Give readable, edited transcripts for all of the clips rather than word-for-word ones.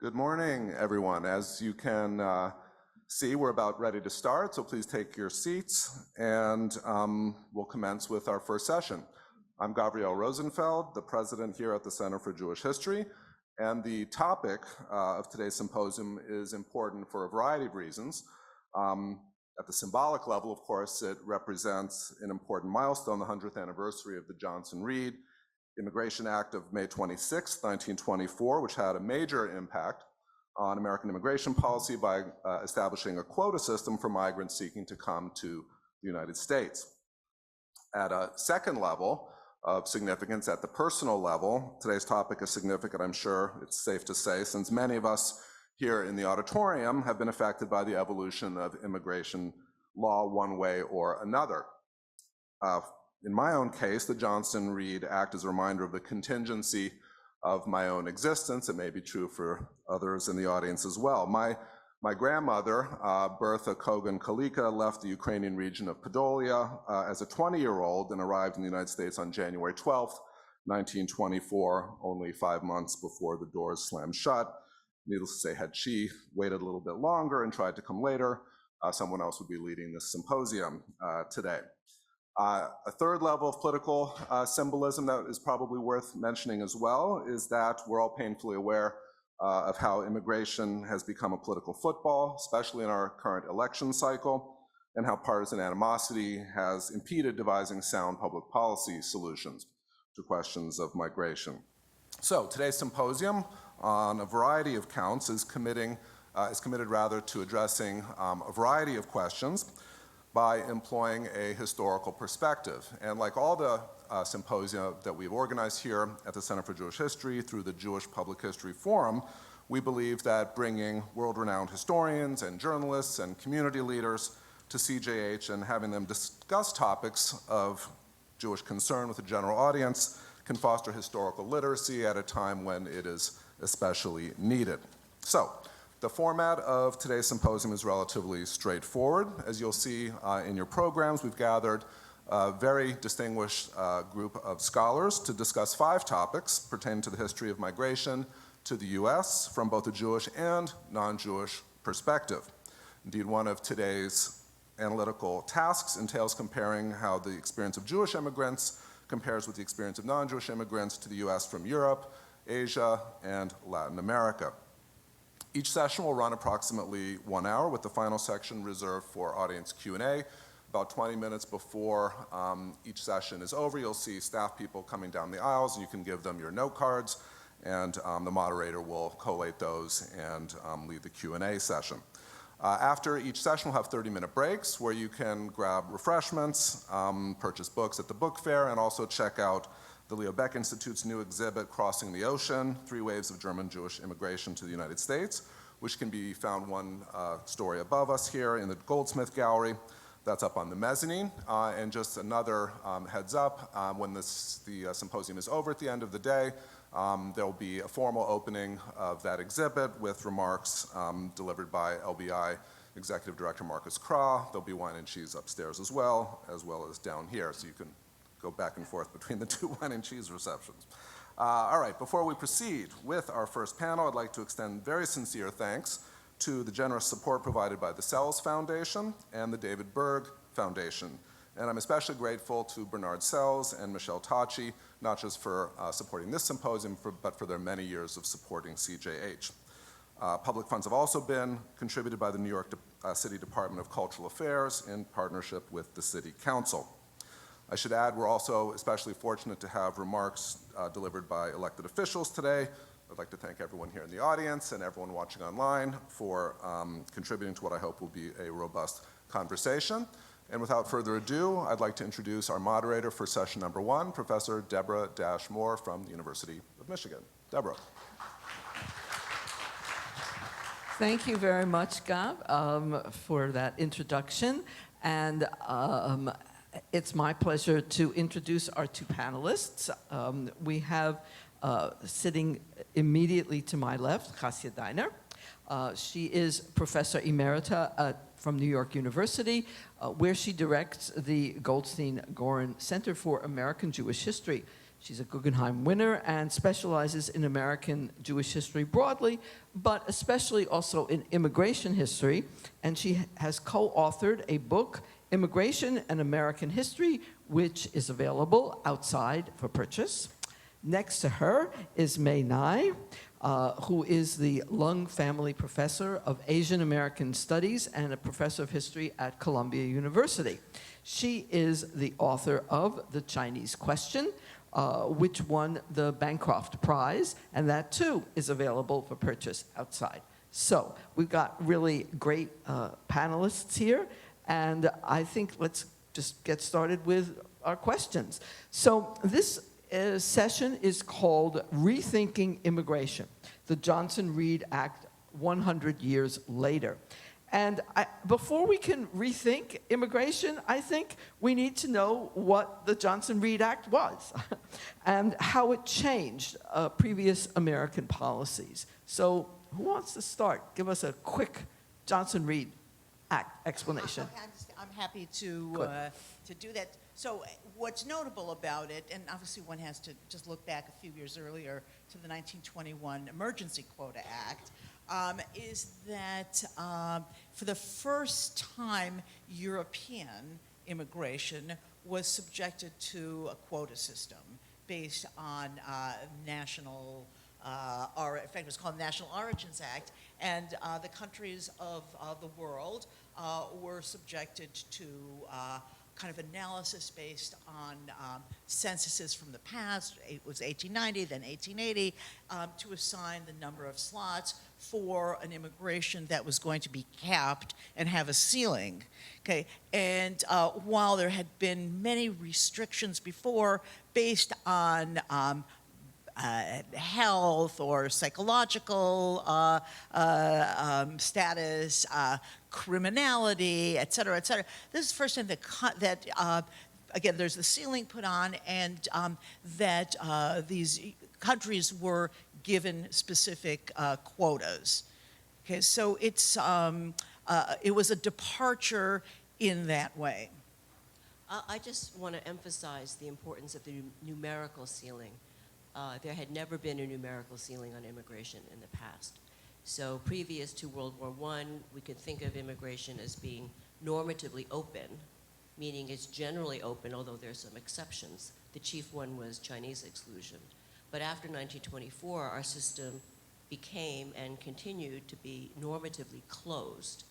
Good morning, everyone. As you can see, we're about ready to start, so please take your seats, and we'll commence with our first session. I'm Gabriel Rosenfeld, the president here at the Center for Jewish History, and the topic of today's symposium is important for a variety of reasons. At the symbolic level, of course, it represents an important milestone, the 100th anniversary of the Johnson-Reed Immigration Act of May 26, 1924, which had a major impact on American immigration policy by establishing a quota system for migrants seeking to come to the United States. At a second level of significance, at the personal level, today's topic is significant, I'm sure it's safe to say, since many of us here in the auditorium have been affected by the evolution of immigration law one way or another. In my own case, the Johnson-Reed Act is a reminder of the contingency of my own existence. It may be true for others in the audience as well. My grandmother, Bertha Kogan Kalika, left the Ukrainian region of Podolia as a 20-year-old and arrived in the United States on January 12, 1924, only 5 months before the doors slammed shut. Needless to say, had she waited a little bit longer and tried to come later, someone else would be leading this symposium today. A third level of political symbolism that is probably worth mentioning as well is that we're all painfully aware of how immigration has become a political football, especially in our current election cycle, and how partisan animosity has impeded devising sound public policy solutions to questions of migration. So today's symposium, on a variety of counts, is committed to addressing a variety of questions by employing a historical perspective. And like all the symposia that we've organized here at the Center for Jewish History through the Jewish Public History Forum, we believe that bringing world-renowned historians and journalists and community leaders to CJH and having them discuss topics of Jewish concern with the general audience can foster historical literacy at a time when it is especially needed. So, the format of today's symposium is relatively straightforward. As you'll see in your programs, we've gathered a very distinguished group of scholars to discuss 5 topics pertaining to the history of migration to the US from both a Jewish and non-Jewish perspective. Indeed, one of today's analytical tasks entails comparing how the experience of Jewish immigrants compares with the experience of non-Jewish immigrants to the US from Europe, Asia, and Latin America. Each session will run approximately 1 hour, with the final section reserved for audience Q&A. About 20 minutes before each session is over, you'll see staff people coming down the aisles, and you can give them your note cards, and the moderator will collate those and lead the Q&A session. After each session, we'll have 30-minute breaks where you can grab refreshments, purchase books at the book fair, and also check out the Leo Baeck Institute's new exhibit, Crossing the Ocean, 3 Waves of German Jewish Immigration to the United States, which can be found one story above us here in the Goldsmith Gallery. That's up on the mezzanine. And just another heads up, when the symposium is over at the end of the day, there'll be a formal opening of that exhibit with remarks delivered by LBI Executive Director Marcus Krah. There'll be wine and cheese upstairs as well as down here, so you can go back and forth between the 2 wine and cheese receptions. All right, before we proceed with our first panel, I'd like to extend very sincere thanks to the generous support provided by the Sells Foundation and the David Berg Foundation. And I'm especially grateful to Bernard Sells and Michelle Tachi, not just for supporting this symposium, but for their many years of supporting CJH. Public funds have also been contributed by the New York City Department of Cultural Affairs in partnership with the City Council. I should add, we're also especially fortunate to have remarks delivered by elected officials today. I'd like to thank everyone here in the audience and everyone watching online for contributing to what I hope will be a robust conversation. And without further ado, I'd like to introduce our moderator for session number 1, Professor Deborah Dash Moore from the University of Michigan. Deborah. Thank you very much, Gab, for that introduction. And it's my pleasure to introduce our 2 panelists. We have sitting immediately to my left, Chasya Diner. She is Professor Emerita from New York University, where she directs the Goldstein Gorin Center for American Jewish History. She's a Guggenheim winner and specializes in American Jewish history broadly, but especially also in immigration history. And she has co-authored a book, Immigration and American History, which is available outside for purchase. Next to her is Mei Nai, who is the Lung Family Professor of Asian American Studies and a Professor of History at Columbia University. She is the author of The Chinese Question, which won the Bancroft Prize, and that too is available for purchase outside. So we've got really great panelists here, and I think let's just get started with our questions. So this session is called Rethinking Immigration, the Johnson-Reed Act 100 years later. And before we can rethink immigration, I think we need to know what the Johnson-Reed Act was and how it changed previous American policies. So who wants to start? Give us a quick Johnson-Reed Act explanation. Okay, I'm happy to do that. So what's notable about it, and obviously one has to just look back a few years earlier to the 1921 Emergency Quota Act, is that for the first time, European immigration was subjected to a quota system based on national, in fact, it was called the National Origins Act, and the countries of the world were subjected to kind of analysis based on censuses from the past. It was 1890, then 1880, to assign the number of slots for an immigration that was going to be capped and have a ceiling. Okay, and while there had been many restrictions before based on health or psychological status, criminality, et cetera, et cetera. This is the first time that again, there's the ceiling put on, and that these countries were given specific quotas. Okay, so it was a departure in that way. I just want to emphasize the importance of the numerical ceiling. There had never been a numerical ceiling on immigration in the past. So previous to World War I, we could think of immigration as being normatively open, meaning it's generally open, although there's some exceptions. The chief one was Chinese exclusion. But after 1924, our system became and continued to be normatively closed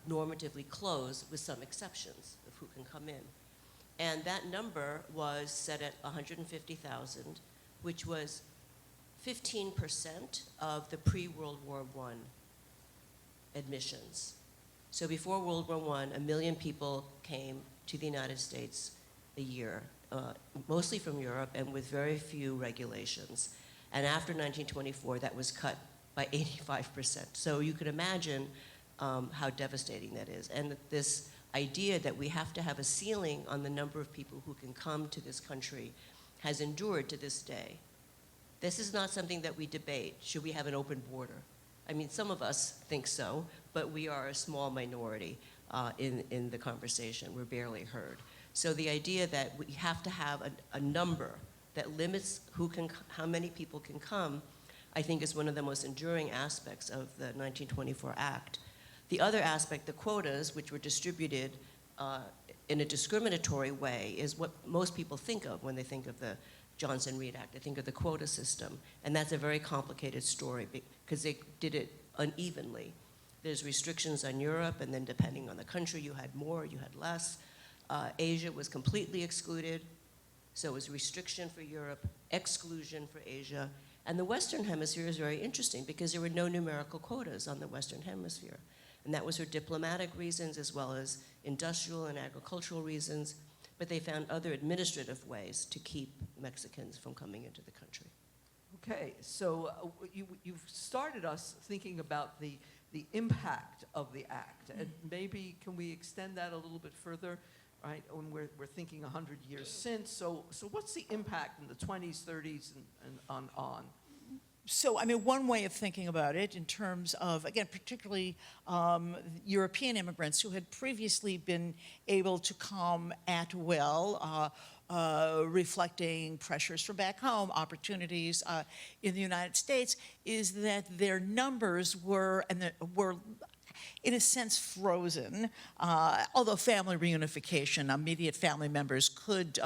with some exceptions of who can come in. And that number was set at 150,000, which was 15% of the pre-World War I admissions. So before World War I, 1 million people came to the United States a year, mostly from Europe and with very few regulations. And after 1924, that was cut by 85%. So you could imagine how devastating that is. And this idea that we have to have a ceiling on the number of people who can come to this country has endured to this day. This is not something that we debate. Should we have an open border? I mean, some of us think so, but we are a small minority in the conversation. We're barely heard. So the idea that we have to have a number that limits how many people can come, I think is one of the most enduring aspects of the 1924 Act. The other aspect, the quotas, which were distributed in a discriminatory way, is what most people think of when they think of the Johnson-Reed Act. They think of the quota system, and that's a very complicated story because they did it unevenly. There's restrictions on Europe, and then depending on the country, you had more, you had less. Asia was completely excluded, so it was restriction for Europe, exclusion for Asia. And the Western Hemisphere is very interesting because there were no numerical quotas on the Western Hemisphere. And that was for diplomatic reasons as well as industrial and agricultural reasons, but they found other administrative ways to keep Mexicans from coming into the country. Okay, so you've started us thinking about the impact of the act, and maybe can we extend that a little bit further, right? When we're thinking 100 years since, so what's the impact in the 20s, 30s, and on? So, I mean, one way of thinking about it in terms of, again, particularly European immigrants who had previously been able to come at will reflecting pressures from back home, opportunities in the United States, is that their numbers were in a sense frozen, although family reunification, immediate family members could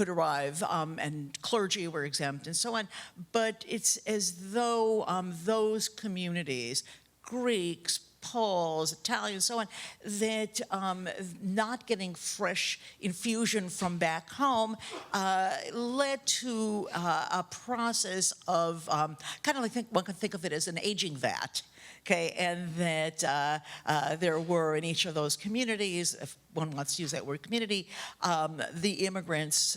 arrive, and clergy were exempt and so on. But it's as though those communities, Greeks, Poles, Italians, so on, that not getting fresh infusion from back home led to a process of kind of like one can think of it as an aging vat. Okay, and that there were in each of those communities, if one wants to use that word community, the immigrants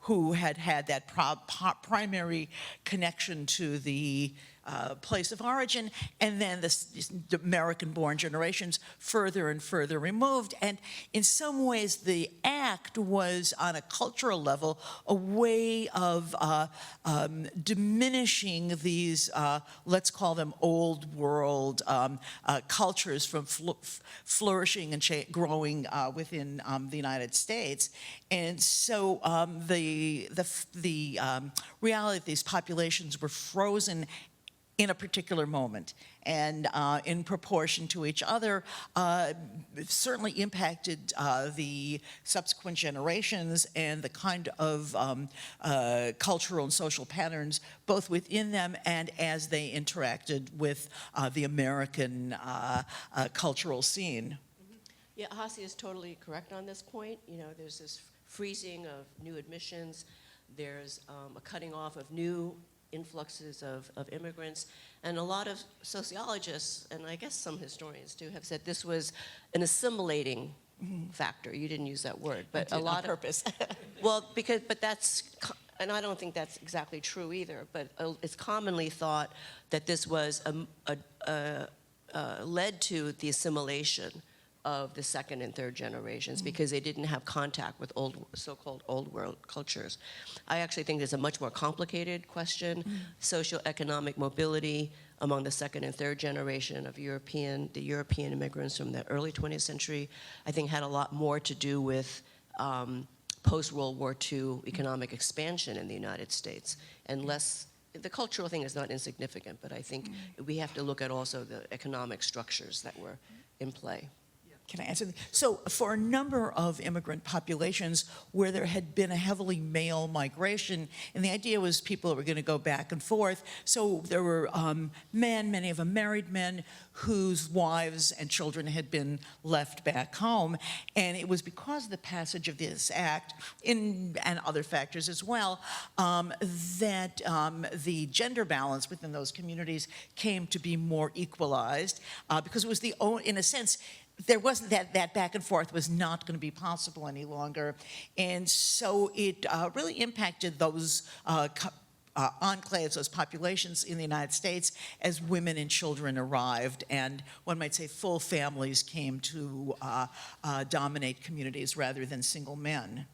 who had that primary connection to the place of origin, and then the American-born generations further and further removed. And in some ways, the act was, on a cultural level, a way of diminishing these, let's call them old world cultures from flourishing and growing within the United States. And so the reality of these populations were frozen in a particular moment, and in proportion to each other, certainly impacted the subsequent generations and the kind of cultural and social patterns, both within them and as they interacted with the American cultural scene. Yeah, Hasi is totally correct on this point. You know, there's this freezing of new admissions. There's a cutting off of new influxes of immigrants. And a lot of sociologists, and I guess some historians too, have said this was an assimilating factor. You didn't use that word, but a lot on purpose. Well, but that's, and I don't think that's exactly true either, but it's commonly thought that this was led to the assimilation of the second and third generations because they didn't have contact with so-called old world cultures. I actually think there's a much more complicated question. Socioeconomic mobility among the second and third generation of the European immigrants from the early 20th century, I think had a lot more to do with post-World War II economic expansion in the United States, and less. The cultural thing is not insignificant, but I think we have to look at also the economic structures that were in play. Can I answer? So for a number of immigrant populations where there had been a heavily male migration, and the idea was people were going to go back and forth, so there were men, many of them married men, whose wives and children had been left back home. And it was because of the passage of this act, and other factors as well, that the gender balance within those communities came to be more equalized, because it was in a sense, there wasn't that back and forth was not going to be possible any longer. And so it really impacted those enclaves, those populations in the United States as women and children arrived, and one might say full families came to dominate communities rather than single men.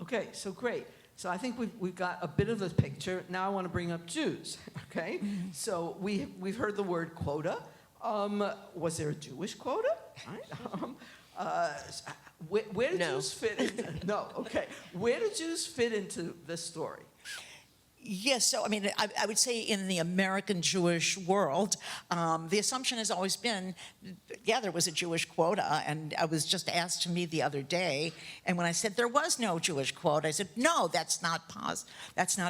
Okay, so great. So I think we've got a bit of the picture. Now I want to bring up Jews, okay? So we've heard the word quota. Was there a Jewish quota? Right. Where do Jews fit into? No, okay. Where do Jews fit into this story? Yes, so I mean, I would say in the American Jewish world, the assumption has always been, yeah, there was a Jewish quota, and I was just asked to me the other day, and when I said there was no Jewish quota, I said, no, that's not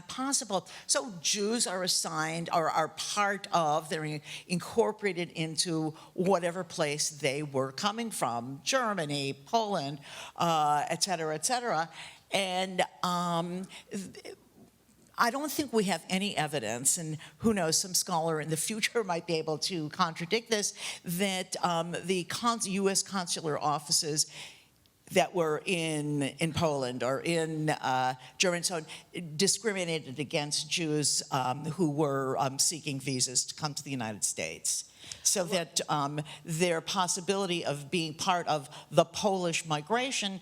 possible. So Jews are assigned, or are part of, they're incorporated into whatever place they were coming from, Germany, Poland, et cetera, et cetera. And I don't think we have any evidence, and who knows, some scholar in the future might be able to contradict this, that the U.S. consular offices that were in Poland or in Germany so discriminated against Jews who were seeking visas to come to the United States. So that their possibility of being part of the Polish migration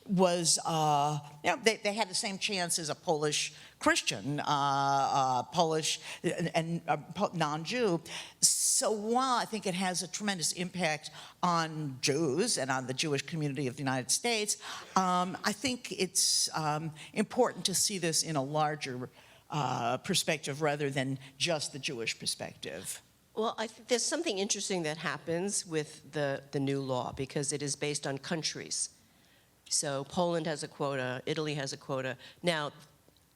was, they had the same chance as a Polish Christian, Polish and non-Jew. So while I think it has a tremendous impact on Jews and on the Jewish community of the United States, I think it's important to see this in a larger perspective rather than just the Jewish perspective. Well, I think there's something interesting that happens with the new law because it is based on countries. So Poland has a quota, Italy has a quota. Now,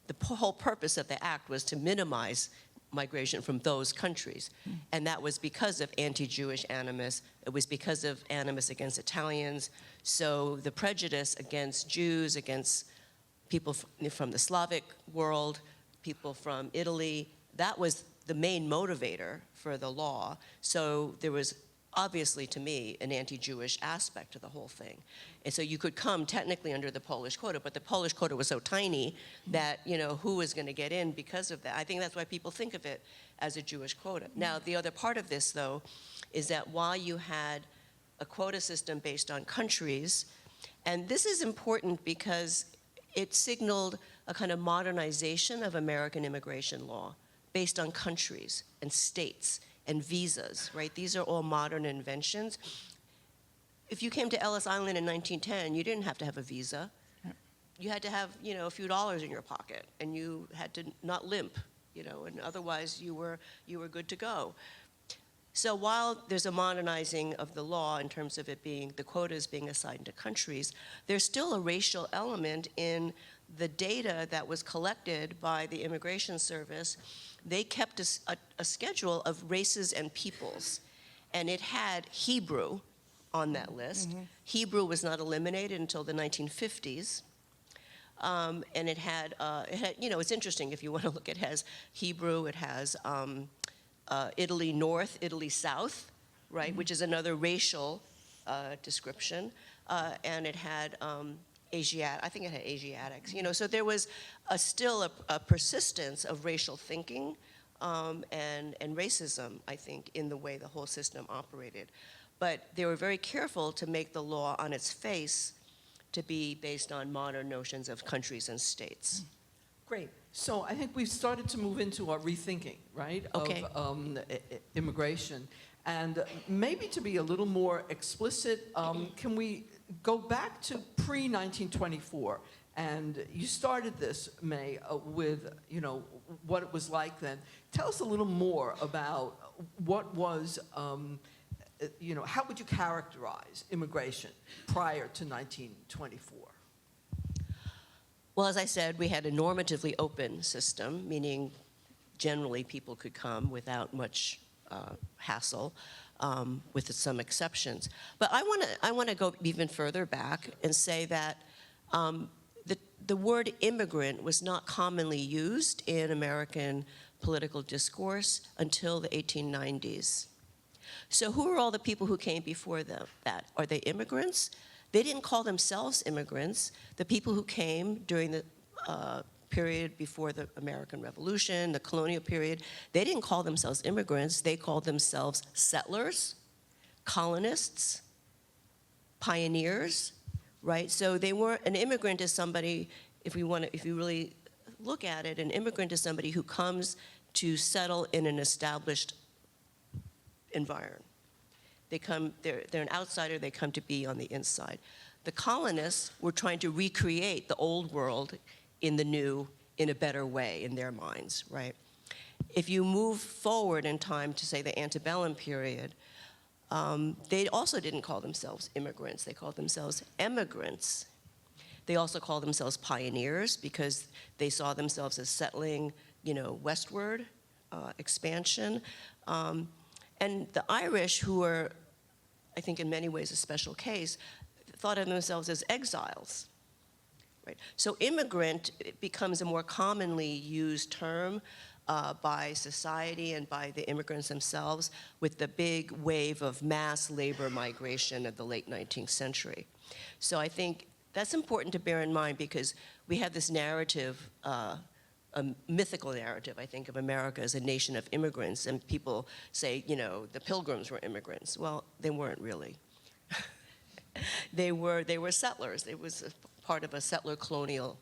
the whole purpose of the act was to minimize migration from those countries. And that was because of anti-Jewish animus. It was because of animus against Italians. So the prejudice against Jews, against people from the Slavic world, people from Italy, that was the main motivator for the law. So there was obviously, to me, an anti-Jewish aspect to the whole thing. And so you could come technically under the Polish quota, but the Polish quota was so tiny that, who was going to get in because of that? I think that's why people think of it as a Jewish quota. Now, the other part of this, though, is that while you had a quota system based on countries, and this is important because it signaled a kind of modernization of American immigration law based on countries and states and visas, right? These are all modern inventions. If you came to Ellis Island in 1910, you didn't have to have a visa. You had to have, a few dollars in your pocket, and you had to not limp, and otherwise you were good to go. So while there's a modernizing of the law in terms of it being, the quotas being assigned to countries, there's still a racial element in the data that was collected by the Immigration Service. They kept a schedule of races and peoples, and it had Hebrew on that list. Hebrew was not eliminated until the 1950s. And it had, it's interesting if you want to look, it has Hebrew, it has Italy North, Italy South, right, which is another racial description, and it had I think it had Asiatics, so there was still a persistence of racial thinking and racism, I think, in the way the whole system operated. But they were very careful to make the law on its face to be based on modern notions of countries and states. Great. So I think we've started to move into our rethinking, right, Okay. of immigration. And maybe to be a little more explicit, can we go back to pre-1924? And you started this, May, with, what it was like then. Tell us a little more about what was, how would you characterize immigration prior to 1924? Well, as I said, we had a normatively open system, meaning generally people could come without much hassle, with some exceptions. But I want to go even further back and say that the word immigrant was not commonly used in American political discourse until the 1890s. So who are all the people who came before that? Are they immigrants? They didn't call themselves immigrants. The people who came during the period before the American Revolution, the colonial period, they didn't call themselves immigrants. They called themselves settlers, colonists, pioneers, right? So they weren't, an immigrant is somebody, if you really look at it, an immigrant is somebody who comes to settle in an established environment. They're an outsider, they come to be on the inside. The colonists were trying to recreate the old world in the new, in a better way in their minds, right? If you move forward in time to, say, the antebellum period, they also didn't call themselves immigrants, they called themselves emigrants. They also called themselves pioneers because they saw themselves as settling, westward, expansion. And the Irish, who were, I think in many ways a special case, thought of themselves as exiles. Right? So immigrant becomes a more commonly used term by society and by the immigrants themselves with the big wave of mass labor migration of the late 19th century. So I think that's important to bear in mind because we have this narrative, a mythical narrative, I think, of America as a nation of immigrants, and people say, the Pilgrims were immigrants. Well, they weren't really. They were settlers. It was a part of a settler colonial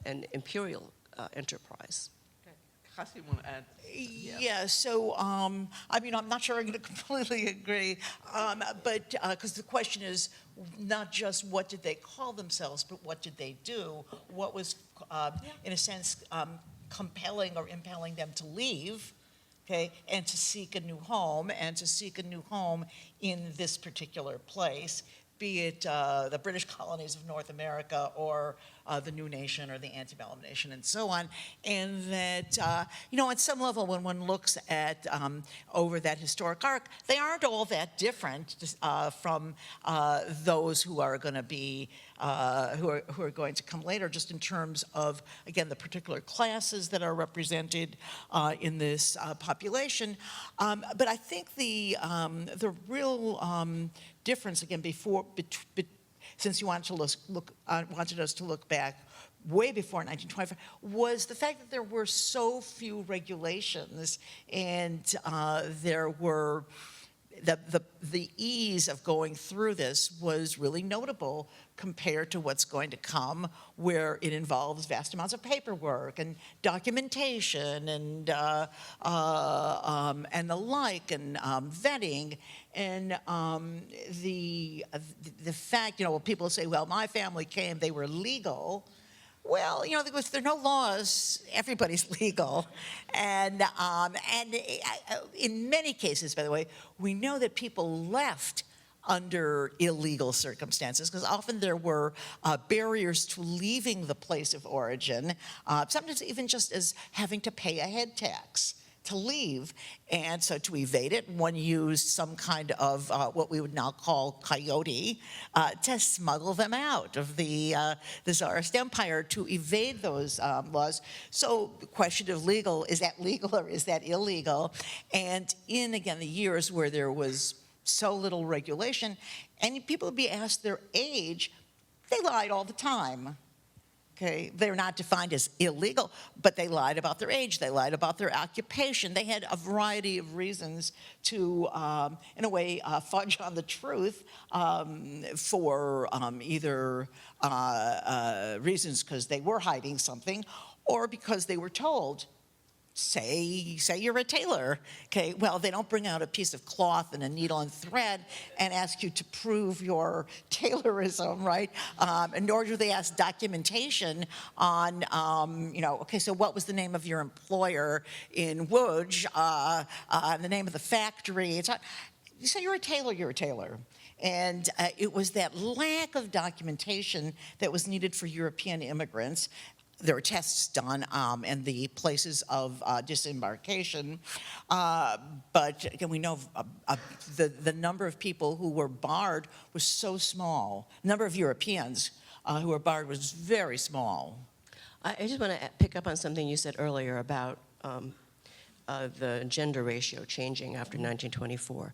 and imperial enterprise. Kasi, you want to add? Yeah, so, I mean, I'm not sure I'm going to completely agree, but, because the question is not just what did they call themselves, but what did they do? What was, in a sense, compelling or impelling them to leave, okay, and to seek a new home, and to seek a new home in this particular place, be it the British colonies of North America or the new nation or the antebellum nation and so on. And that, at some level, when one looks at over that historic arc, they aren't all that different from those who are going to be, who are going to come later, just in terms of, again, the particular classes that are represented in this population. But I think the real difference, again, since you wanted us to look back way before 1925, was the fact that there were so few regulations, and there were the ease of going through this was really notable compared to what's going to come, where it involves vast amounts of paperwork and documentation and the like, and vetting. And the fact, when people say, well, my family came, they were legal. Well, if there are no laws, everybody's legal. And in many cases, by the way, we know that people left under illegal circumstances, because often there were barriers to leaving the place of origin, sometimes even just as having to pay a head tax to leave. And so to evade it, one used some kind of what we would now call coyote to smuggle them out of the Tsarist Empire, to evade those laws. So the question of is that legal or is that illegal? And in, again, the years where there was so little regulation, and people would be asked their age, they lied all the time. Okay, they're not defined as illegal, but they lied about their age, they lied about their occupation. They had a variety of reasons to, in a way, fudge on the truth for either reasons because they were hiding something, or because they were told. Say you're a tailor, okay? Well, they don't bring out a piece of cloth and a needle and thread and ask you to prove your tailorism, right? And nor do they ask documentation on, okay, so what was the name of your employer in Łódź, the name of the factory? It's not, you say you're a tailor, you're a tailor. And it was that lack of documentation that was needed for European immigrants. There were tests done in the places of disembarkation, but again, we know the number of people who were barred was so small. The number of Europeans who were barred was very small. I just want to pick up on something you said earlier about the gender ratio changing after 1924.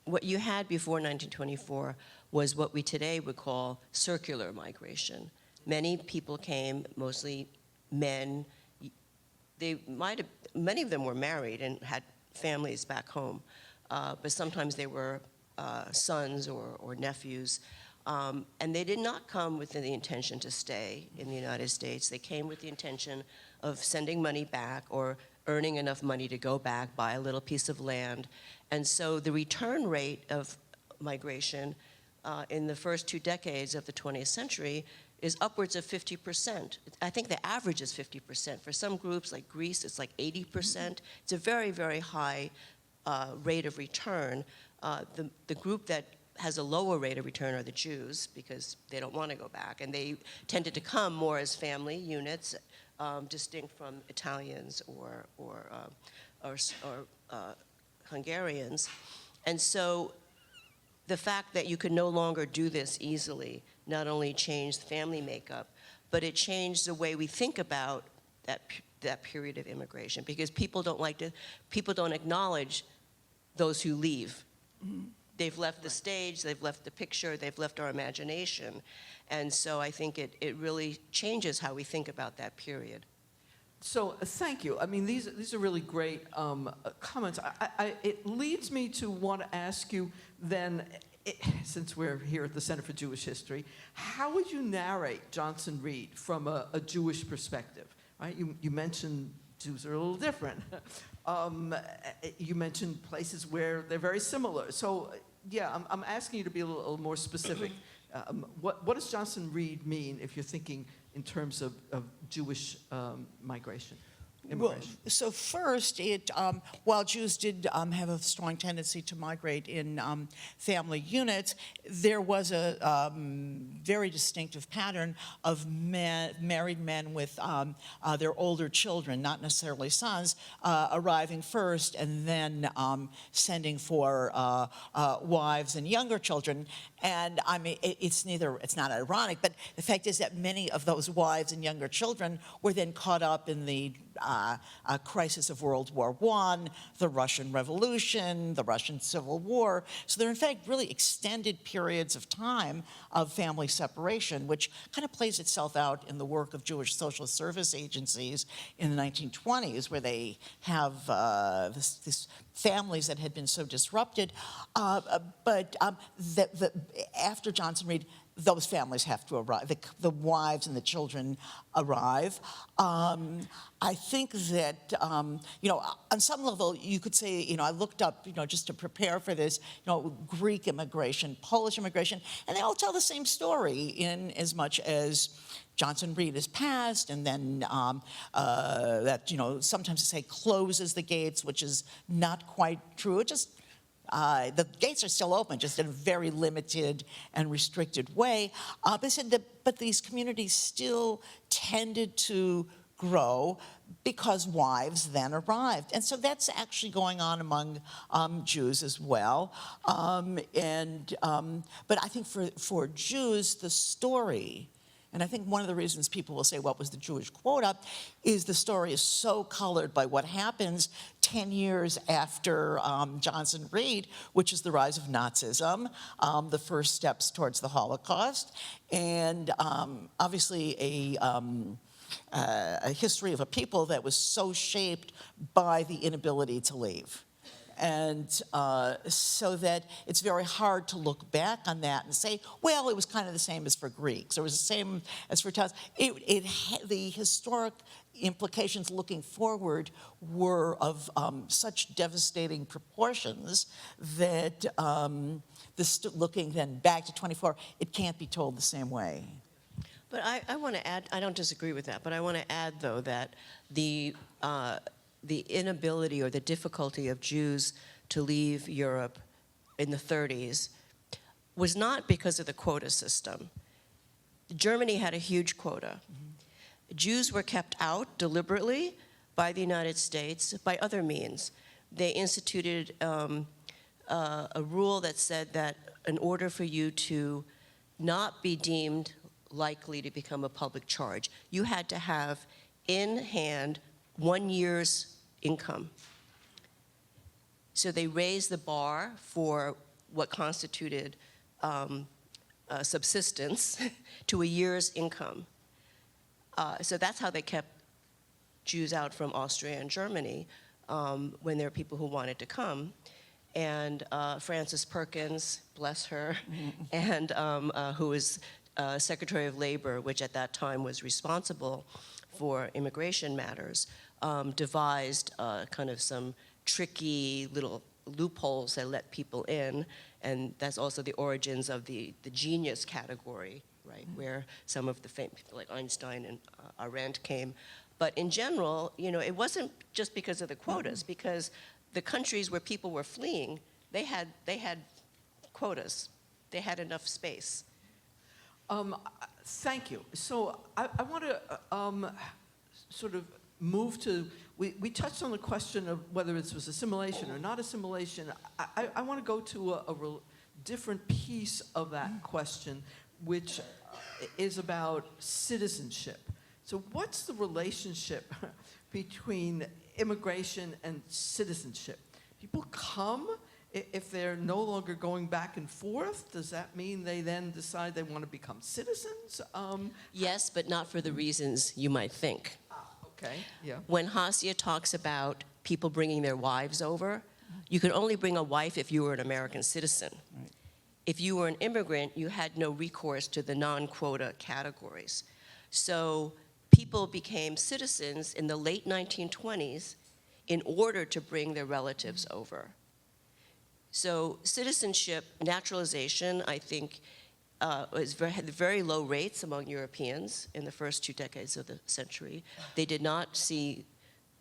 What you had before 1924 was what we today would call circular migration. Many people came, mostly men. Many of them were married and had families back home, but sometimes they were sons or nephews. And they did not come with the intention to stay in the United States. They came with the intention of sending money back or earning enough money to go back, buy a little piece of land. And so the return rate of migration in the first 2 decades of the 20th century is upwards of 50%. I think the average is 50%. For some groups like Greece, it's like 80%. It's a very, very high rate of return. The group that has a lower rate of return are the Jews, because they don't want to go back. And they tended to come more as family units, distinct from Italians or Hungarians. And so the fact that you could no longer do this easily not only changed family makeup, but it changed the way we think about that period of immigration, because people don't acknowledge those who leave. Mm-hmm. They've left the stage, they've left the picture, they've left our imagination. And so I think it really changes how we think about that period. So thank you. I mean, these are really great comments. It leads me to want to ask you then, since we're here at the Center for Jewish History, how would you narrate Johnson Reed from a Jewish perspective? Right? You mentioned Jews are a little different. You mentioned places where they're very similar. So, yeah, I'm asking you to be a little more specific. What does Johnson Reed mean if you're thinking in terms of Jewish migration? Well, Immigration. so first, while Jews did have a strong tendency to migrate in family units, there was a very distinctive pattern of married men with their older children, not necessarily sons, arriving first and then sending for wives and younger children. And I mean, it's not ironic, but the fact is that many of those wives and younger children were then caught up in the crisis of World War I, the Russian Revolution, the Russian Civil War. So they're in fact really extended periods of time of family separation, which kind of plays itself out in the work of Jewish social service agencies in the 1920s, where they have this families that had been so disrupted. But after Johnson Reed, those families have to arrive. The wives and the children arrive. I think that, on some level, you could say, I looked up, just to prepare for this, Greek immigration, Polish immigration, and they all tell the same story in as much as Johnson Reed is passed, and then that, sometimes they say closes the gates, which is not quite true. It just the gates are still open, just in a very limited and restricted way. They said but these communities still tended to grow because wives then arrived. And so that's actually going on among Jews as well. But I think for Jews, the story, and I think one of the reasons people will say, what was the Jewish quota, is the story is so colored by what happens 10 years after Johnson Reed, which is the rise of Nazism, the first steps towards the Holocaust, and obviously a history of a people that was so shaped by the inability to leave. And so that it's very hard to look back on that and say, well, it was kind of the same as for Greeks, or it was the same as for Italians. The historic implications looking forward were of such devastating proportions that looking then back to 24, it can't be told the same way. But I want to add, I don't disagree with that, but I want to add, though, that the inability or the difficulty of Jews to leave Europe in the 30s was not because of the quota system. Germany had a huge quota. Mm-hmm. Jews were kept out deliberately by the United States by other means. They instituted a rule that said that in order for you to not be deemed likely to become a public charge, you had to have in hand 1 year's income. So they raised the bar for what constituted subsistence to a year's income. So that's how they kept Jews out from Austria and Germany when there were people who wanted to come. And Frances Perkins, bless her, and who was Secretary of Labor, which at that time was responsible for immigration matters, devised kind of some tricky little loopholes that let people in, and that's also the origins of the genius category, right, where some of the famous people like Einstein and Arendt came. But in general, it wasn't just because of the quotas, because the countries where people were fleeing, they had quotas. They had enough space. Thank you. So I want to sort of move to, we touched on the question of whether this was assimilation or not assimilation. I want to go to a different piece of that question, which is about citizenship. So what's the relationship between immigration and citizenship? People come. If they're no longer going back and forth, does that mean they then decide they want to become citizens? Yes, but not for the reasons you might think. Okay, yeah. When Hasia talks about people bringing their wives over, you could only bring a wife if you were an American citizen. Right. if you were an immigrant, you had no recourse to the non-quota categories. So people became citizens in the late 1920s in order to bring their relatives over. So citizenship, naturalization, I think, had very low rates among Europeans in the first 2 decades of the century. They did not see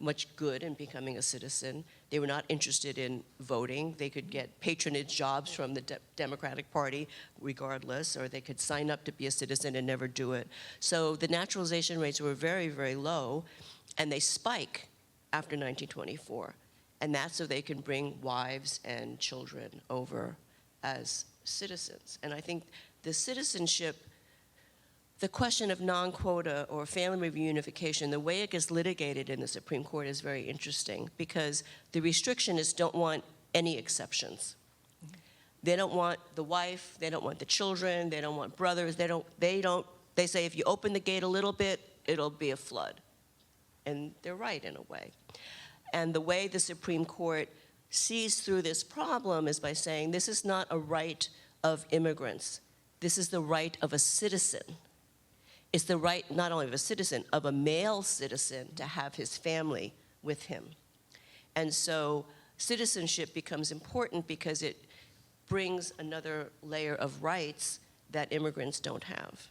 much good in becoming a citizen. They were not interested in voting. They could get patronage jobs from the Democratic Party regardless, or they could sign up to be a citizen and never do it. So the naturalization rates were very, very low, and they spike after 1924. And that's so they can bring wives and children over as citizens. And I think the citizenship, the question of non-quota or family reunification, the way it gets litigated in the Supreme Court is very interesting, because the restrictionists don't want any exceptions. They don't want the wife, they don't want the children, they don't want brothers, they say if you open the gate a little bit, it'll be a flood. And they're right in a way. And the way the Supreme Court sees through this problem is by saying this is not a right of immigrants. This is the right of a citizen. It's the right not only of a citizen, of a male citizen to have his family with him. And so citizenship becomes important because it brings another layer of rights that immigrants don't have.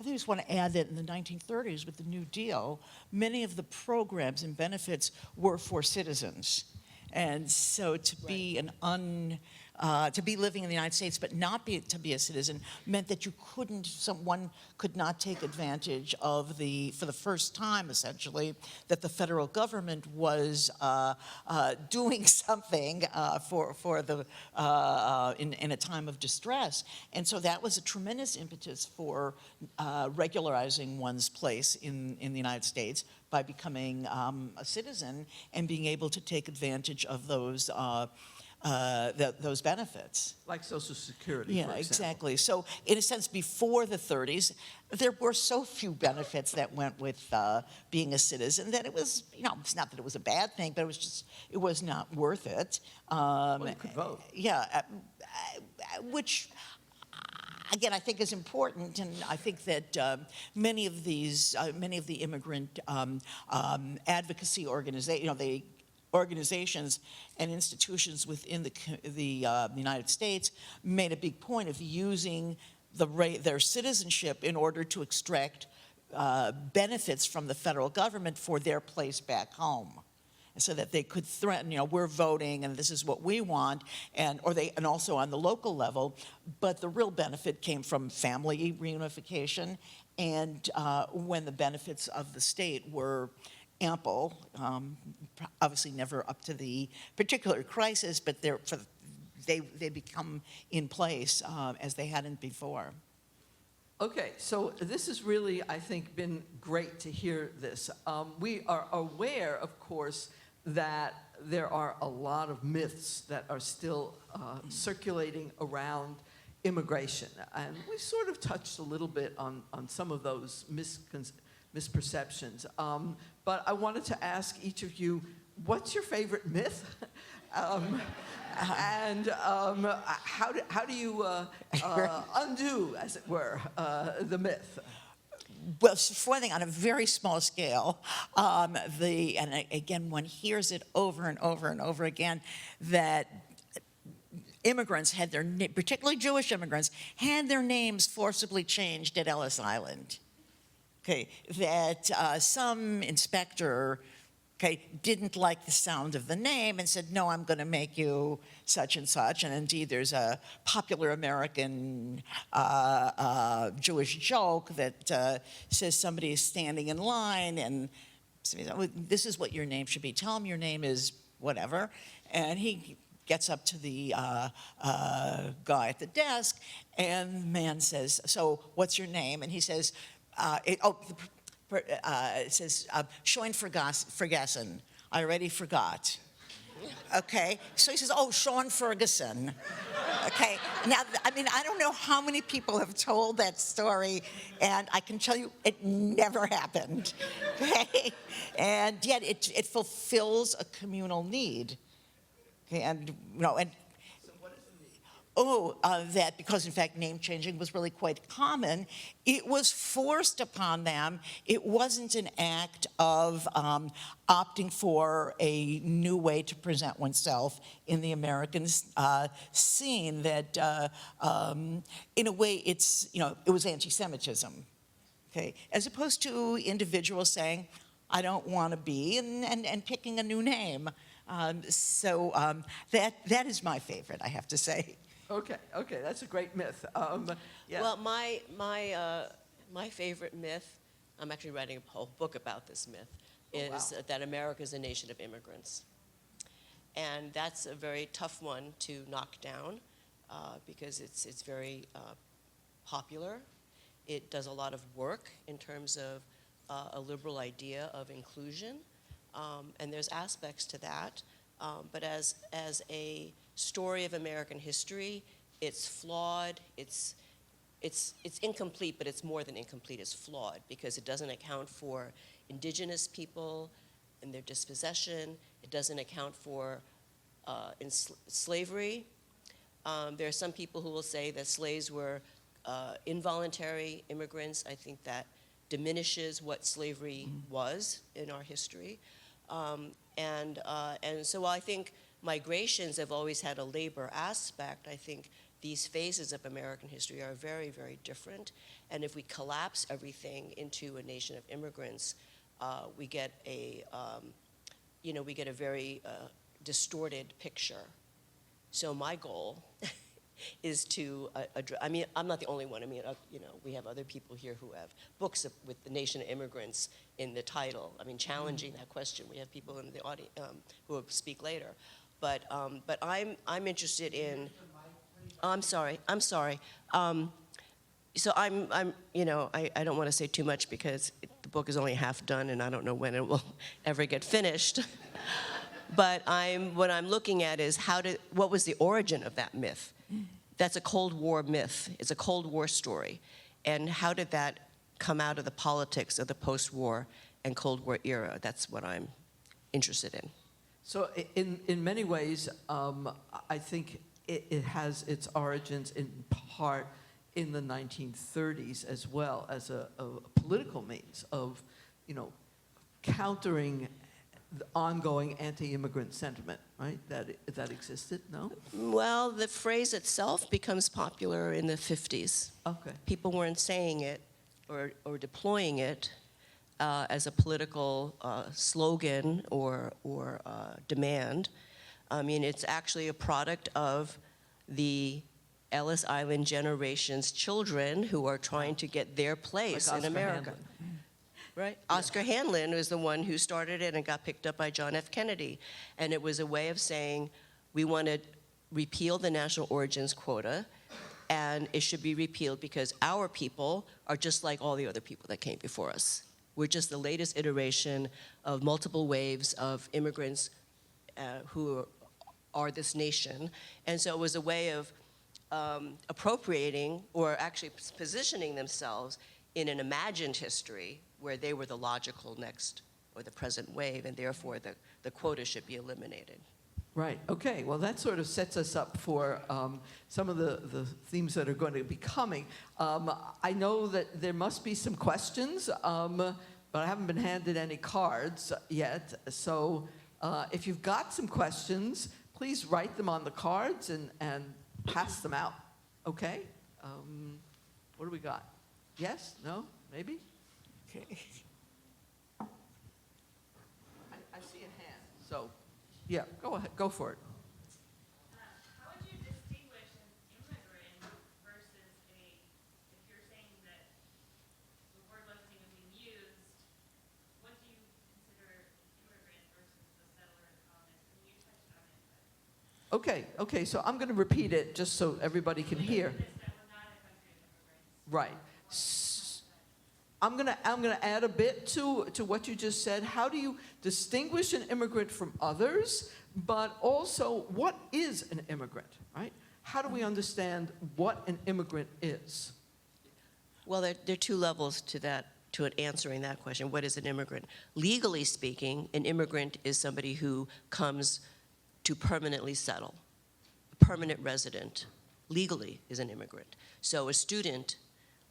I think I just want to add that in the 1930s with the New Deal, many of the programs and benefits were for citizens. And so to be to be living in the United States but not to be a citizen meant that someone could not take advantage of for the first time, essentially, that the federal government was doing something in a time of distress. And so that was a tremendous impetus for regularizing one's place in the United States by becoming a citizen and being able to take advantage of those benefits. Like Social Security, Yeah, for example. exactly. So in a sense, before the 30s, there were so few benefits that went with being a citizen that it was, it's not that it was a bad thing, but it was not worth it. Well, you could vote. Yeah, which, again, I think is important, and I think that many of the immigrant advocacy organizations and institutions within the United States made a big point of using their citizenship in order to extract benefits from the federal government for their place back home, so that they could threaten, we're voting and this is what we want, and also on the local level. But the real benefit came from family reunification, and when the benefits of the state were ample, obviously never up to the particular crisis, but they become in place as they hadn't before. Okay, so this has really, I think, been great to hear this. We are aware, of course, that there are a lot of myths that are still circulating around immigration. And we sort of touched a little bit on some of those misperceptions. But I wanted to ask each of you, what's your favorite myth? And how do you undo, as it were, the myth? Well, for one thing, on a very small scale, and again, one hears it over and over and over again, that immigrants had particularly Jewish immigrants, had their names forcibly changed at Ellis Island. Okay, that some inspector, didn't like the sound of the name and said, no, I'm going to make you such and such. And indeed, there's a popular American Jewish joke that says somebody is standing in line and says, oh, this is what your name should be. Tell him your name is whatever. And he gets up to the guy at the desk, and the man says, so what's your name? And he says, it says, Schoen Ferguson. I already forgot. Okay, so he says, oh, Sean Ferguson. Okay, now, I don't know how many people have told that story, and I can tell you it never happened. Okay, and yet it fulfills a communal need. Okay, and. that because, in fact, name changing was really quite common, it was forced upon them. It wasn't an act of opting for a new way to present oneself in the American scene that, in a way, it was anti-Semitism, okay? As opposed to individuals saying, I don't want to be, and picking a new name. That is my favorite, I have to say. Okay, that's a great myth. Yeah. Well, my favorite myth, I'm actually writing a whole book about this myth, is that America is a nation of immigrants. And that's a very tough one to knock down because it's very popular. It does a lot of work in terms of a liberal idea of inclusion, and there's aspects to that. But as a story of American history, it's flawed. It's incomplete, but it's more than incomplete. It's flawed because it doesn't account for indigenous people and their dispossession. It doesn't account for slavery. There are some people who will say that slaves were involuntary immigrants. I think that diminishes what slavery was in our history. And so I think migrations have always had a labor aspect. I think these phases of American history are very, very different. And if we collapse everything into a nation of immigrants, we get a very distorted picture. So my goal is to address, I mean, I'm not the only one. I mean, we have other people here who have books with the nation of immigrants in the title. I mean, challenging that question. We have people in the audience who will speak later. But I'm interested in, I'm sorry. So I don't want to say too much because the book is only half done and I don't know when it will ever get finished. But what I'm looking at is what was the origin of that myth? That's a Cold War myth. It's a Cold War story. And how did that come out of the politics of the post-war and Cold War era? That's what I'm interested in. So in many ways, I think it has its origins in part in the 1930s as well as a political means of, countering the ongoing anti-immigrant sentiment, right? That existed, no? Well, the phrase itself becomes popular in the 50s. Okay. People weren't saying it or deploying it as a political slogan or demand. I mean, it's actually a product of the Ellis Island generation's children who are trying to get their place Like in Oscar America. Handlin. Right? Oscar Handlin was the one who started it and got picked up by John F. Kennedy. And it was a way of saying, we want to repeal the national origins quota, and it should be repealed because our people are just like all the other people that came before us. We're just the latest iteration of multiple waves of immigrants who are this nation. And so it was a way of appropriating or actually positioning themselves in an imagined history where they were the logical next or the present wave, and therefore the quota should be eliminated. Right, okay, well that sort of sets us up for some of the themes that are going to be coming. I know that there must be some questions, but I haven't been handed any cards yet, so if you've got some questions, please write them on the cards and pass them out, okay? What do we got? Yes? No? Maybe? Okay. I see a hand, so yeah, go ahead, go for it. How would you distinguish an immigrant versus if you're saying that the word wasn't even being used, what do you consider an immigrant versus the settler and colonist? I mean, you touched on it, but. Okay, so I'm going to repeat it just so everybody can hear. That we're not a country of immigrants. Right. I'm gonna add a bit to what you just said. How do you distinguish an immigrant from others, but also what is an immigrant, right? How do we understand what an immigrant is? Well, there are two levels to answering that question. What is an immigrant? Legally speaking, an immigrant is somebody who comes to permanently settle, a permanent resident legally is an immigrant. So a student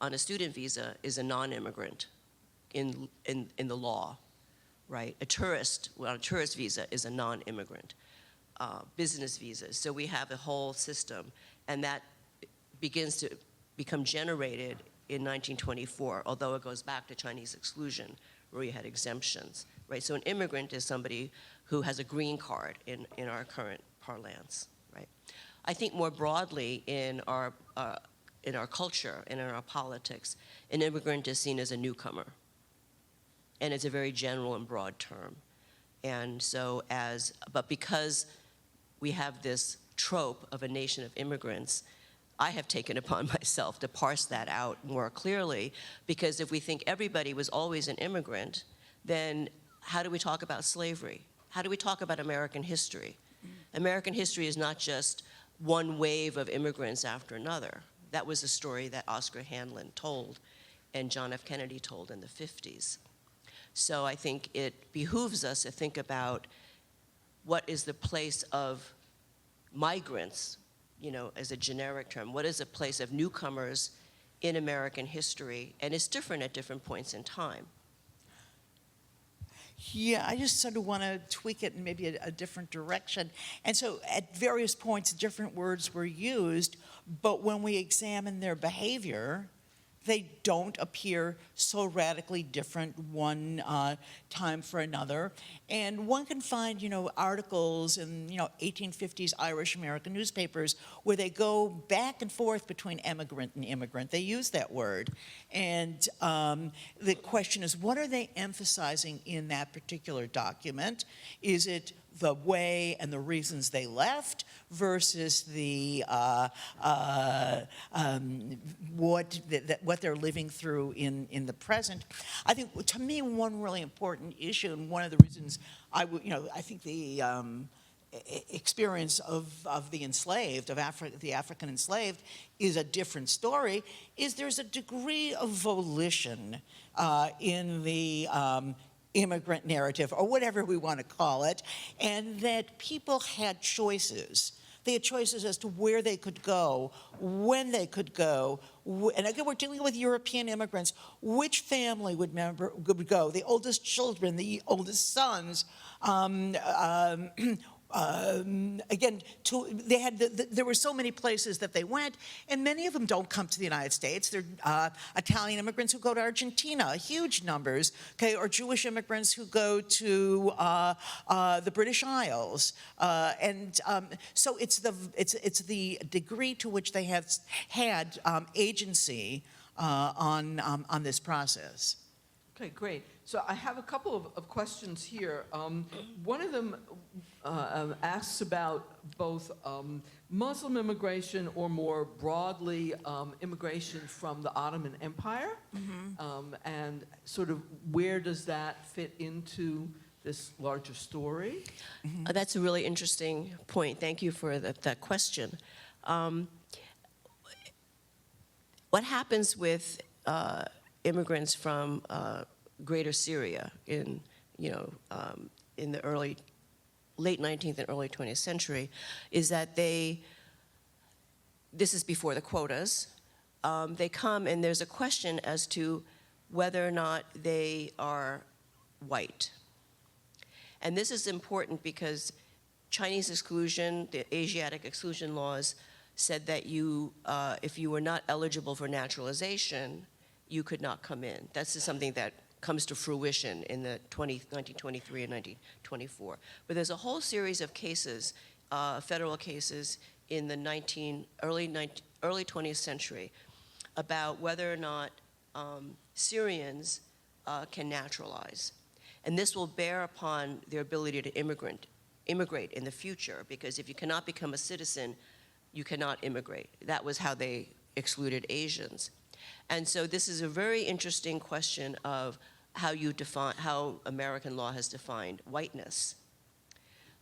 on a student visa is a non-immigrant in the law, right? A tourist on a tourist visa is a non-immigrant. Business visas. So we have a whole system, and that begins to become generated in 1924, although it goes back to Chinese exclusion, where we had exemptions, right? So an immigrant is somebody who has a green card in our current parlance, right? I think more broadly in our culture and in our politics, an immigrant is seen as a newcomer, and it's a very general and broad term. And so but because we have this trope of a nation of immigrants, I have taken upon myself to parse that out more clearly, because if we think everybody was always an immigrant, then how do we talk about slavery? How do we talk about American history? American history is not just one wave of immigrants after another. That was a story that Oscar Handlin told and John F. Kennedy told in the 50s. So I think it behooves us to think about what is the place of migrants, as a generic term. What is a place of newcomers in American history? And it's different at different points in time. Yeah, I just sort of want to tweak it in maybe a different direction. And so at various points, different words were used, but when we examine their behavior, they don't appear so radically different one time for another. And one can find, articles in, 1850s Irish American newspapers where they go back and forth between emigrant and immigrant. They use that word. And the question is, what are they emphasizing in that particular document? Is it the way and the reasons they left versus the what they're living through in the present? I think, to me, one really important issue, and one of the reasons I think the experience of the enslaved, the African enslaved, is a different story, is there's a degree of volition in the immigrant narrative, or whatever we want to call it, and that people had choices. They had choices as to where they could go, when they could go, and again, we're dealing with European immigrants. Which family would go? The oldest children, the oldest sons. Again, there were so many places that they went, and many of them don't come to the United States. They're Italian immigrants who go to Argentina, huge numbers, okay, or Jewish immigrants who go to the British Isles, so it's the degree to which they have had agency on this process. Okay, great. So I have a couple of questions here. One of them asks about both Muslim immigration, or more broadly, immigration from the Ottoman Empire, and sort of where does that fit into this larger story? That's a really interesting point. Thank you for that question. What happens with immigrants from Greater Syria in the late 19th and early 20th century is that this is before the quotas, they come and there's a question as to whether or not they are white. And this is important because Chinese exclusion, the Asiatic exclusion laws, said that if you were not eligible for naturalization, you could not come in. That's just something that comes to fruition in the 1923 and 1924. But there's a whole series of cases, federal cases, in the early 20th century about whether or not Syrians can naturalize. And this will bear upon their ability to immigrate in the future, because if you cannot become a citizen, you cannot immigrate. That was how they excluded Asians. And so this is a very interesting question of how American law has defined whiteness.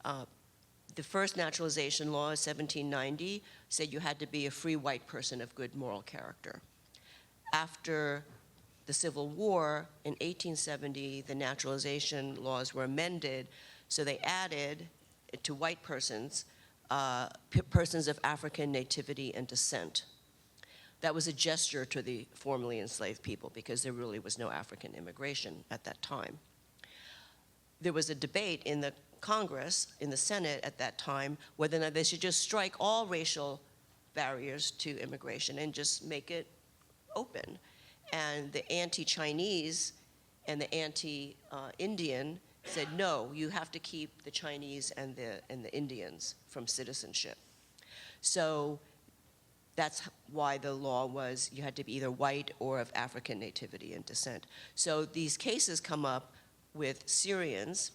The first naturalization law, 1790, said you had to be a free white person of good moral character. After the Civil War, in 1870, the naturalization laws were amended, so they added to white persons persons of African nativity and descent. That was a gesture to the formerly enslaved people because there really was no African immigration at that time. There was a debate in the Congress, in the Senate at that time, whether or not they should just strike all racial barriers to immigration and just make it open. And the anti-Chinese and the anti-Indian said, no, you have to keep the Chinese and the Indians from citizenship. So that's why the law was you had to be either white or of African nativity and descent. So these cases come up with Syrians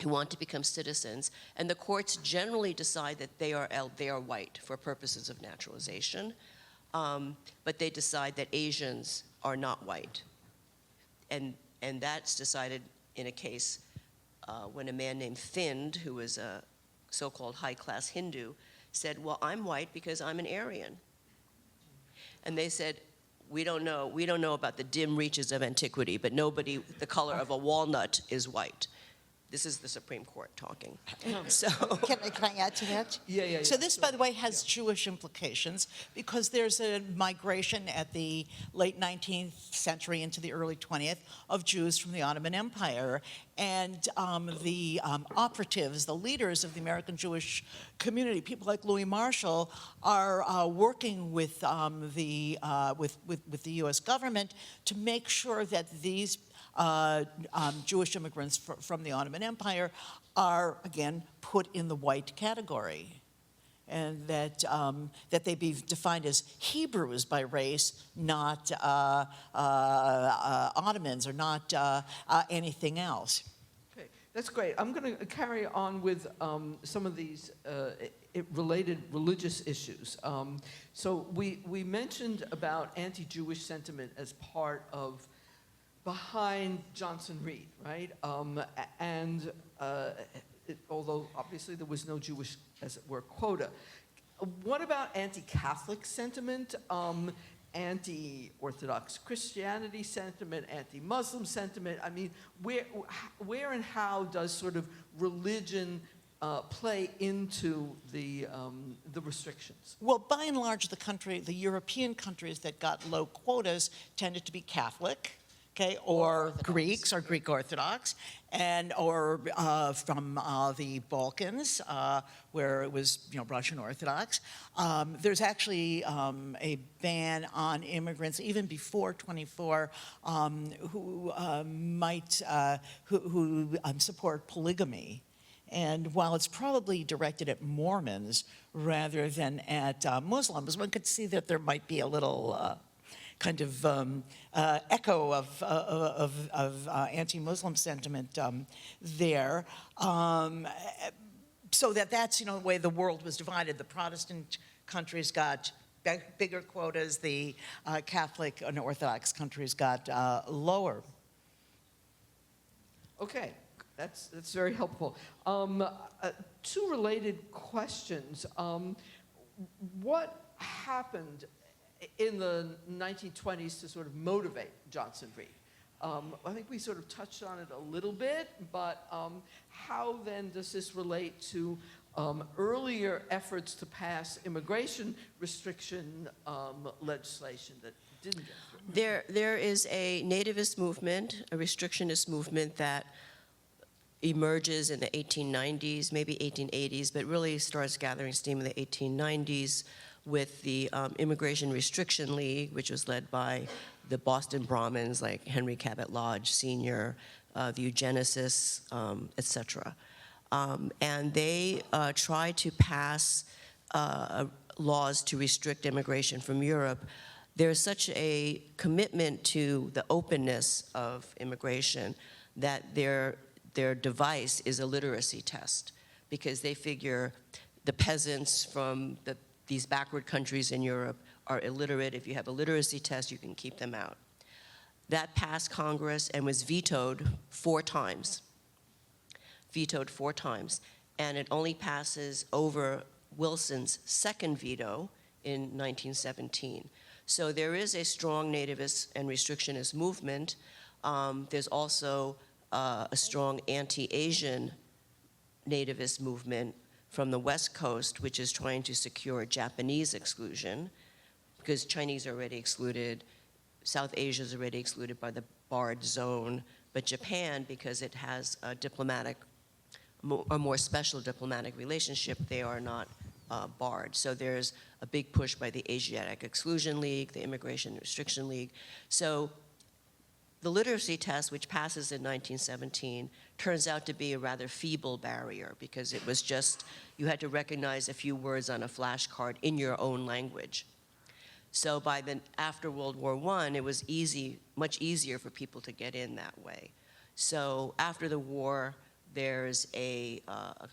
who want to become citizens, and the courts generally decide that they are white for purposes of naturalization, but they decide that Asians are not white. And that's decided in a case when a man named Thind, who was a so-called high-class Hindu, said, well, I'm white because I'm an Aryan. And they said, we don't know about the dim reaches of antiquity, but nobody, the color of a walnut is white. This is the Supreme Court talking. So, Can I add to that? Yeah. So this, by the way, has Jewish implications because there's a migration at the late 19th century into the early 20th of Jews from the Ottoman Empire. And the operatives, the leaders of the American Jewish community, people like Louis Marshall, are working with the U.S. government to make sure that these Jewish immigrants from the Ottoman Empire are, again, put in the white category, and that they be defined as Hebrews by race, not Ottomans or not anything else. Okay, that's great. I'm going to carry on with some of these related religious issues. So we mentioned about anti-Jewish sentiment as part of behind Johnson Reed, right? Although obviously there was no Jewish, as it were, quota. What about anti-Catholic sentiment, anti-Orthodox Christianity sentiment, anti-Muslim sentiment? I mean, where and how does sort of religion play into the restrictions? Well, by and large, the European countries that got low quotas tended to be Catholic, okay, or Greeks or Greek Orthodox, or from the Balkans, where it was, Russian Orthodox. There's actually a ban on immigrants even before 24 who support polygamy. And while it's probably directed at Mormons rather than at Muslims, one could see that there might be a little kind of echo of anti-Muslim sentiment there. So that's, the way the world was divided. The Protestant countries got bigger quotas, the Catholic and Orthodox countries got lower. Okay, that's very helpful. Two related questions. What happened in the 1920s to sort of motivate Johnson Reed? I think we sort of touched on it a little bit, but how then does this relate to earlier efforts to pass immigration restriction legislation that didn't get through? there is a nativist movement, a restrictionist movement that emerges in the 1890s, maybe 1880s, but really starts gathering steam in the 1890s with the Immigration Restriction League, which was led by the Boston Brahmins like Henry Cabot Lodge Sr., the eugenicists, et cetera. And they tried to pass laws to restrict immigration from Europe. There's such a commitment to the openness of immigration that their device is a literacy test, because they figure the peasants from these backward countries in Europe are illiterate. If you have a literacy test, you can keep them out. That passed Congress and was vetoed 4 times. Vetoed 4 times. And it only passes over Wilson's second veto in 1917. So there is a strong nativist and restrictionist movement. There's also a strong anti-Asian nativist movement from the West Coast, which is trying to secure Japanese exclusion, because Chinese are already excluded, South Asia is already excluded by the barred zone, but Japan, because it has a more special diplomatic relationship, they are not barred. So there's a big push by the Asiatic Exclusion League, the Immigration Restriction League. So the literacy test, which passes in 1917, turns out to be a rather feeble barrier because it was just, you had to recognize a few words on a flashcard in your own language. So after World War I, it was much easier for people to get in that way. So after the war, there's a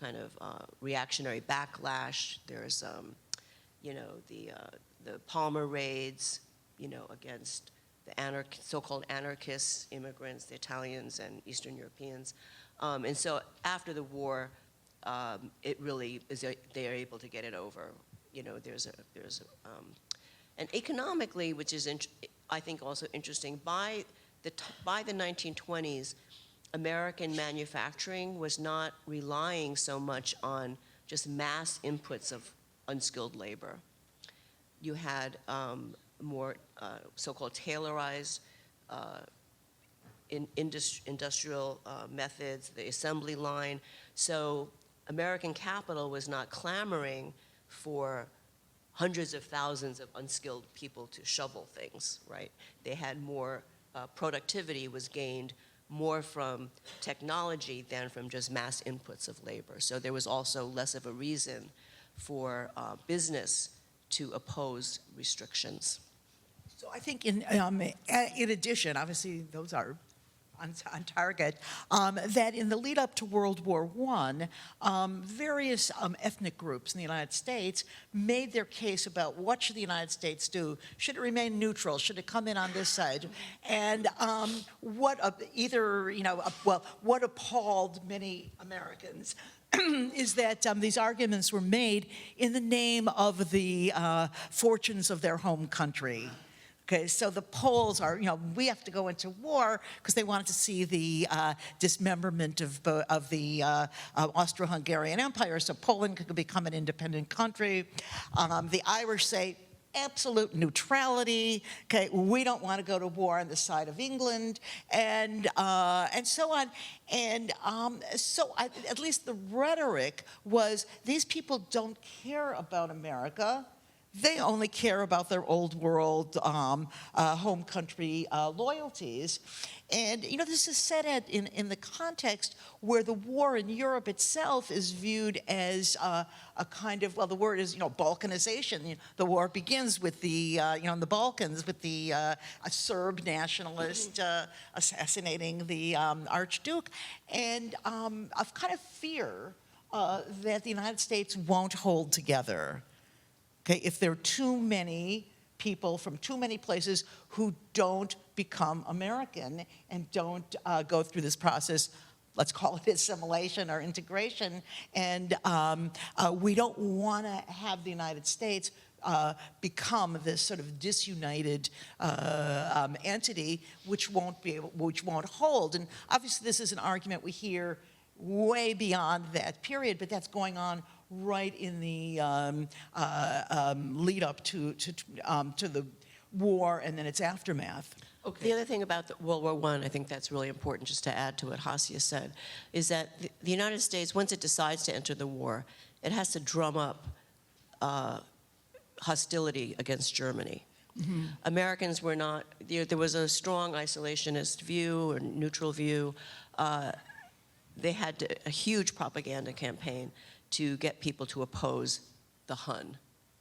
kind of reactionary backlash. There's, the Palmer raids, against the so-called anarchist immigrants, the Italians and Eastern Europeans. And so after the war, it really is, they are able to get it over. And economically, which is, I think, also interesting, by the 1920s, American manufacturing was not relying so much on just mass inputs of unskilled labor. You had more so-called tailorized industrial methods, the assembly line. So American capital was not clamoring for hundreds of thousands of unskilled people to shovel things, right? They had more, productivity was gained more from technology than from just mass inputs of labor. So there was also less of a reason for business to oppose restrictions. So I think in addition, obviously those are on target, that in the lead up to World War I, various ethnic groups in the United States made their case about what should the United States do. Should it remain neutral? Should it come in on this side? And what appalled many Americans is that these arguments were made in the name of the fortunes of their home country. Okay, so the Poles are, we have to go into war because they wanted to see the dismemberment of the Austro-Hungarian Empire, so Poland could become an independent country. The Irish say absolute neutrality. Okay, we don't want to go to war on the side of England, and so on. And at least the rhetoric was these people don't care about America. They only care about their old world home country loyalties. And, this is set in the context where the war in Europe itself is viewed as a kind of, well, the word is, Balkanization. The war begins with the, in the Balkans with the a Serb nationalist assassinating the Archduke. And a kind of fear that the United States won't hold together. Okay, if there are too many people from too many places who don't become American and don't go through this process, let's call it assimilation or integration, and we don't want to have the United States become this sort of disunited entity which won't hold. And obviously, this is an argument we hear way beyond that period, but that's going on right in the lead up to the war and then its aftermath. Okay. The other thing about World War I think that's really important, just to add to what Hasia said, is that the United States, once it decides to enter the war, it has to drum up hostility against Germany. Mm-hmm. Americans were not, there was a strong isolationist view or neutral view. They had a huge propaganda campaign to get people to oppose the Hun.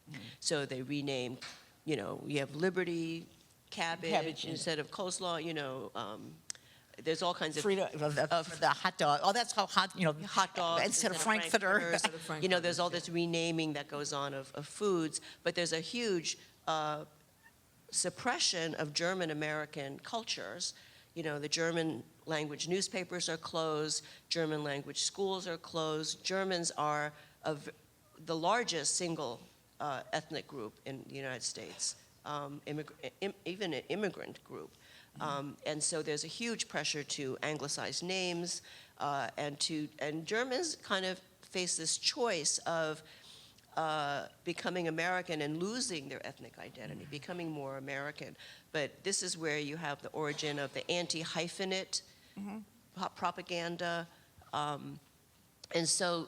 Mm. So they renamed, you have Liberty, cabbage instead of coleslaw, there's all kinds of the hot dog. Oh, that's how hot, hot dogs instead of Frankfurter. There's all this renaming that goes on of foods, but there's a huge suppression of German American cultures. The German language newspapers are closed, German language schools are closed. Germans are the largest single ethnic group in the United States, even an immigrant group. And so there's a huge pressure to anglicize names, and Germans kind of face this choice of becoming American and losing their ethnic identity, becoming more American. But this is where you have the origin of the anti-hyphenate propaganda. And so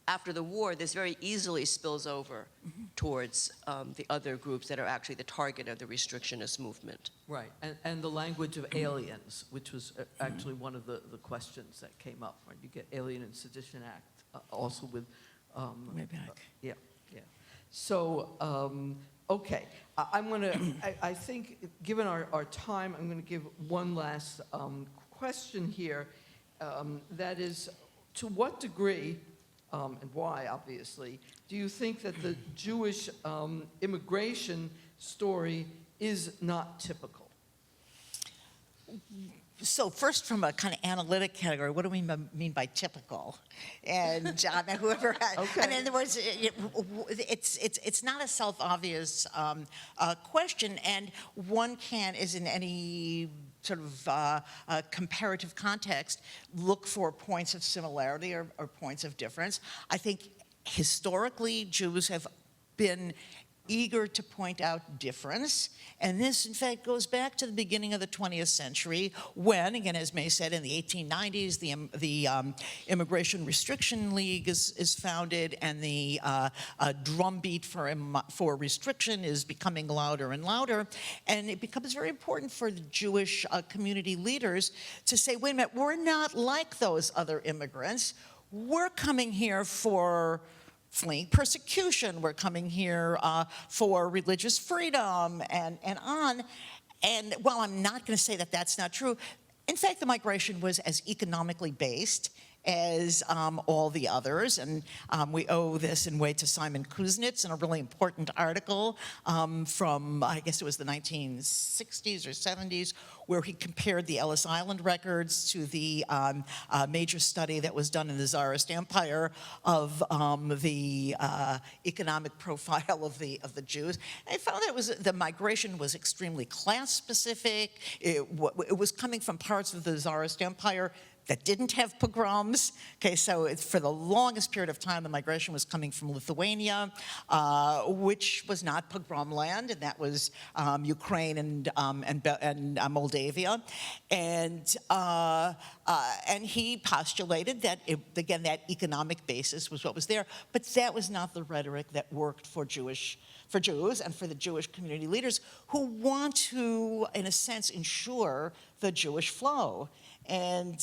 after the war, this very easily spills over towards the other groups that are actually the target of the restrictionist movement. Right, and the language of aliens, which was actually one of the questions that came up, right? You get Alien and Sedition Act also with... Way back. Yeah, yeah. So, okay, I'm going to, I think, given our time, I'm going to give one last question here. That is, to what degree, and why, obviously, do you think that the Jewish immigration story is not typical? So first, from a kind of analytic category, what do we mean by typical? And whoever, Okay. I mean, in other words, it's not a self-obvious question, and one can, as in any sort of comparative context, look for points of similarity or points of difference. I think historically Jews have been eager to point out difference, and this, in fact, goes back to the beginning of the 20th century when, again, as May said, in the 1890s, the Immigration Restriction League is founded, and the drumbeat for restriction is becoming louder and louder, and it becomes very important for the Jewish community leaders to say, wait a minute, we're not like those other immigrants. We're coming here for fleeing persecution. We're coming here for religious freedom and on. And while I'm not going to say that that's not true, in fact, the migration was as economically based as all the others. And we owe this in way to Simon Kuznets in a really important article from, I guess it was the 1960s or 70s, where he compared the Ellis Island records to the major study that was done in the Tsarist Empire of the economic profile of the Jews. And I found that the migration was extremely class specific. It was coming from parts of the Tsarist Empire that didn't have pogroms. Okay, so for the longest period of time, the migration was coming from Lithuania, which was not pogrom land, and that was Ukraine and Moldavia. And he postulated that, again, that economic basis was what was there, but that was not the rhetoric that worked for Jews and for the Jewish community leaders who want to, in a sense, ensure the Jewish flow. And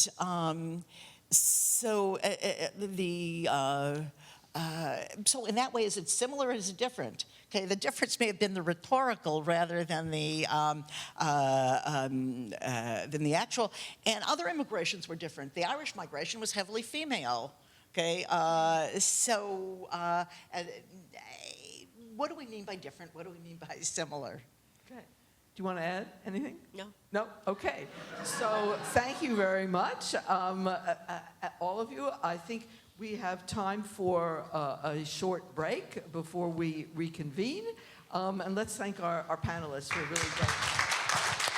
so in that way, is it similar or is it different? Okay, the difference may have been the rhetorical rather than the actual. And other immigrations were different. The Irish migration was heavily female. Okay, what do we mean by different? What do we mean by similar? Okay. Do you want to add anything? No. No? Okay. So thank you very much, all of you. I think we have time for a short break before we reconvene. And let's thank our panelists for really great.